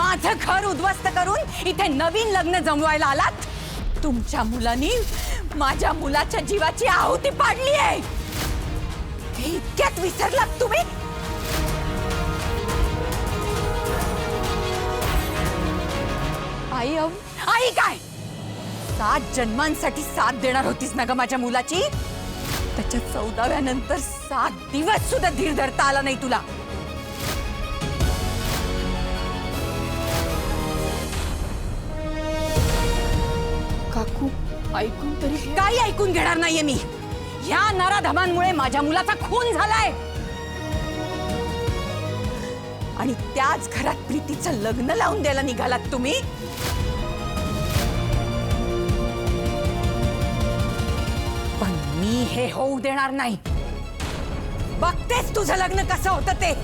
माझं घर उद्ध्वस्त करून इथे नवीन लग्न जमवायला आलात। तुमच्या मुलांनी माझ्या मुलाच्या जीवाची आहुती पाडली आहे। हे इतक्यात विसरलात तुम्ही? आई काय 7 जन्मांसाठी साथ देणार होतीस ना ग माझ्या मुलाची? त्याच्या 14व्या नंतर 7 दिवस सुद्धा धीर धरता आला नाही तुला। काकू ऐकून तरी काही ऐकून घेणार नाहीये मी। ह्या नराधमांमुळे माझ्या मुलाचा खून झालाय आणि त्याच घरात प्रीतीचं लग्न लावून द्यायला निघालात तुम्ही। पण मी हे होऊ देणार नाही। बघतेस तुझं लग्न कसं होतं ते।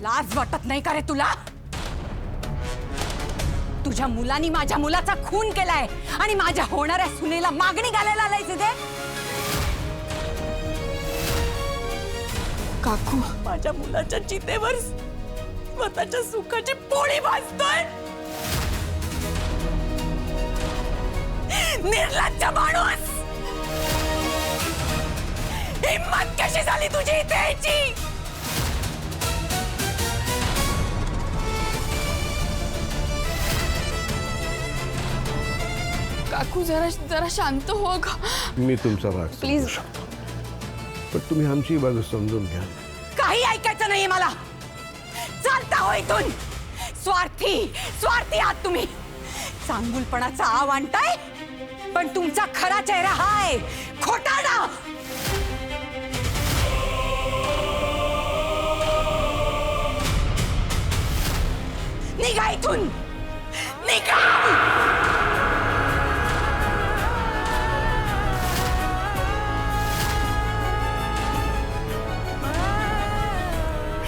लाज वाटत नाही का रे तुला? तुझ्या मुलांनी माझ्या मुलाचा खून केलाय आणि माझ्या होणाऱ्या सुनेला मागणी घालायला आलाय तिथे। काकू माझ्या मुलाच्या चितेवर स्वतःच्या सुखाची पोळी भाजतोय। निर्लज्ज माणूस, हिम्मत कशी झाली तुझी इथे यायची? काकू जरा शांत हो ग। मी तुमचा राग प्लीज समजू शकतो, पण तुम्ही आमची बाजू समजून घ्या। काही ऐकायचं नाही मला। चालता हो इथून। स्वार्थी स्वार्थी आहात तुम्ही। चांगुलपणाचा आव आणताय, पण तुमचा खरा चेहरा हाय खोटारडा। निघा इथून, निघा।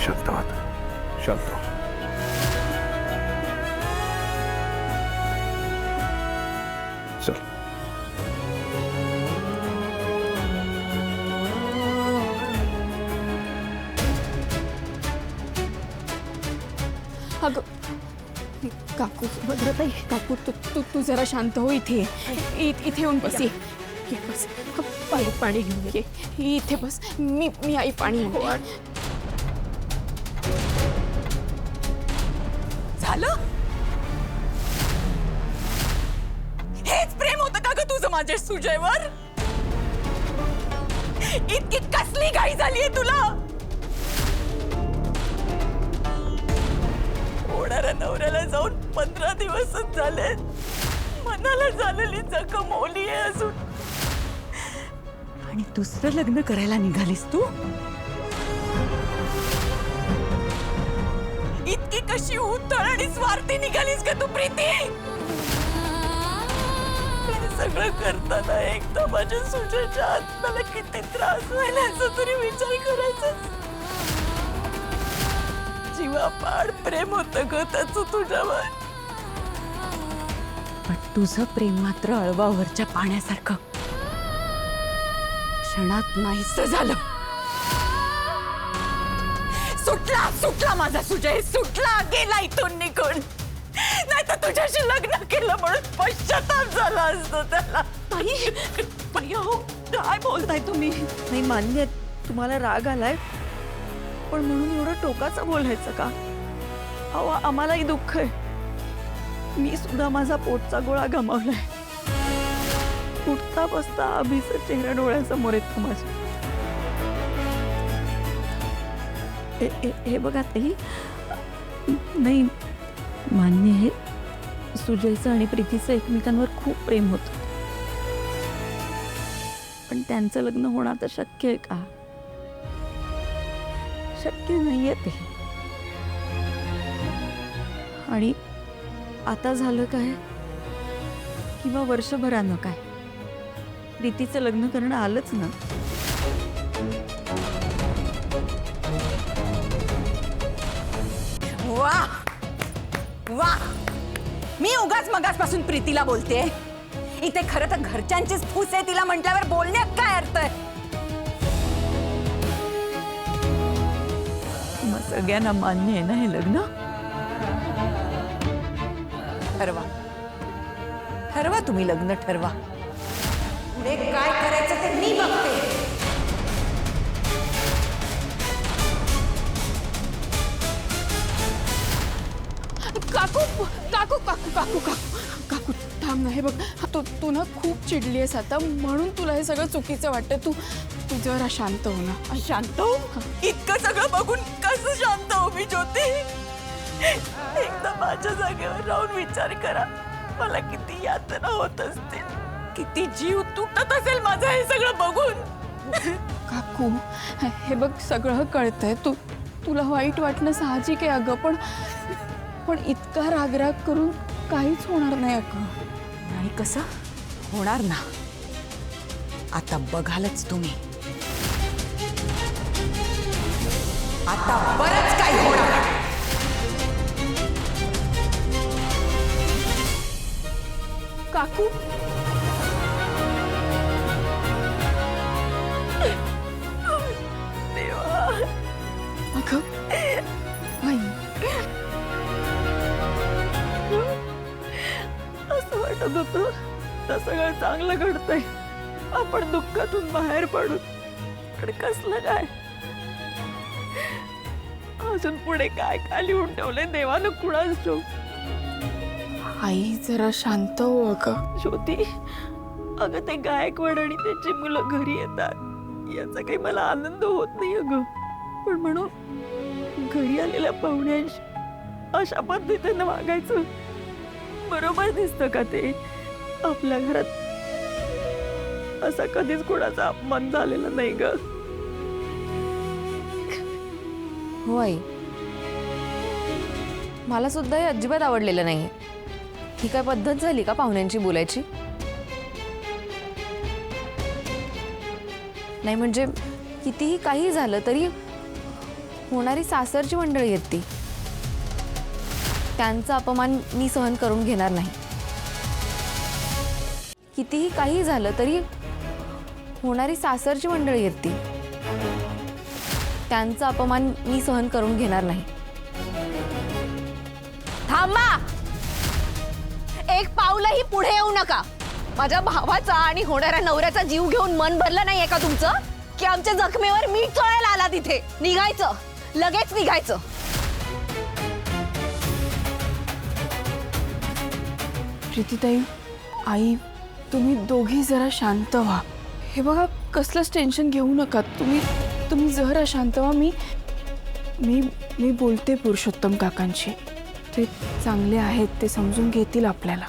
शांत व्हा, शांत व्हा। चल अगं काकू भद्रताई, काकू तू जरा शांत हो। इथे इथे येऊन बस। ये बस, पाणी घेऊन ये। इथे बस, मी आई पाणी घेऊन। झालं? हेच प्रेम होतं का ग तुझं माझ्या सुजयवर? इतकी कसली घाई झालीये तुला? होणाऱ्या नवऱ्याला जाऊन 15 दिवसच झाले। मनाला झालेली जखम ओली आहे अजून, आणि दुसरं लग्न करायला निघालीस तू? इतकी कशी उद्धळ आणि स्वार्थी निघालीस का तू प्रीती? हे सगळं करताना एकदा माझ्या सुजाच्या आत्म्याला किती त्रास व्हायला याचा तरी विचार करायचा। जीवापाड प्रेम होतं ग त्याचं तुझ्यावर, पण तुझं प्रेम मात्र अळवावरच्या पाण्यासारखं क्षणात नाहीसं झालं। सुटला सुटला माझा सुजय, सुटला, गेला इथून निघून। नाही तर तुझ्याशी लग्न केलं म्हणून पश्चाताप झाला असतो त्याला। काय बोलताय तुम्ही? नाही, मान्य आहे तुम्हाला राग आलाय, पण म्हणून एवढं टोकाचं बोलायचं का? अहो, आम्हालाही दुःख आहे। मी सुद्धा माझा पोटचा गोळा गमावलाय। उठता बसता अभिचा चेहरा डोळ्यासमोर येतो माझ्या। हे बघा ताई, नाही मान्य आहे सुजयचं आणि प्रीतीचं एकमेकांवर खूप प्रेम होतं, पण त्यांचं लग्न होणं आता शक्य आहे का? शक्य नाहीये ते। आणि आता झालं काय, किंवा वर्षभरानं काय, प्रीतीचं लग्न करणं आलंच ना। वा वा, मी उगाच मगासपासून प्रीतीला बोलते. इथे खरं तर घरच्यांचीच फूस आहे तिला म्हटल्यावर बोलण्यात काय अर्थ आहे? मग सगळ्यांना मान्य आहे ना हे लग्न? ठरवा ठरवा, तुम्ही लग्न ठरवा. पुढे काय करायचं ते मी बघते. काकू काकू काकू काकू काकू काकू थांब ना. हे बघ, तू ना खूप चिडली आहेस आता, म्हणून तुला हे सगळं चुकीचं वाटतं. तू जरा शांत हो ना. शांत हो? इतकं सगळं बघून कसं शांत हो मी ज्योती? एकदा माझ्या जागेवर राहून विचार करा, मला किती यातना होत असतील, किती जीव तुटत असेल माझा हे सगळं बघून. काकू हे बघ, सगळं कळतंय. तुला वाईट वाटणं साहजिक आहे अगं, पण इतका रागराग करून काहीच होणार नाही अगं. आणि कसं होणार ना, आता बघालच तुम्ही. आता बरंच काही होणार. काकू देवा, अगं आई, असं वाटत होतं तर सगळं चांगलं घडतंय, आपण दुःखातून बाहेर पडू. पण कसलं काय, अजून पुढे काय काय लिहून ठेवलंय देवानं कुणाच ठेवू. आई जरा शांत हो अगं. ज्योती, अगं ते गायकवाड आणि त्यांची मुलं घरी येतात याचा काही मला आनंद होत नाही अगं, पण म्हणून घरी आलेल्या पाहुण्यांशी अशा पद्धतीनं वागायचं बरोबर दिसतं का? ते आपल्या घरात असा कधीच कोणाचा अपमान झालेला नाही ग. हो आई, मला सुद्धा हे अजिबात आवडलेलं नाही. ही काय पद्धत झाली का पाहुण्यांची बोलायची? नाही म्हणजे कितीही काही झालं तरी होणारी सासरची मंडळी आहेत ती, त्यांचा अपमान मी सहन करून घेणार नाही. कितीही काही झालं तरी होणारी सासरची मंडळी आहेत ती, त्यांचा अपमान मी सहन करून घेणार नाही. थांबा, एक पाऊलही पुढे येऊ नका. माझ्या भावाचा आणि होणाऱ्या नवऱ्याचा जीव घेऊन मन भरलं नाहीये का तुमचं? की आमच्या जखमेवर मीठ चोळायला आला तिथे? निघायचं, लगेच निघायचं. प्रीतीताई, आई, तुम्ही दोघी जरा शांत व्हा. हे बघा, कसलंच टेन्शन घेऊ नका. तुम्ही जरा शांत व्हा. मी बोलते पुरुषोत्तम काकांशी. ते चांगले आहेत, ते समजून घेतील आपल्याला.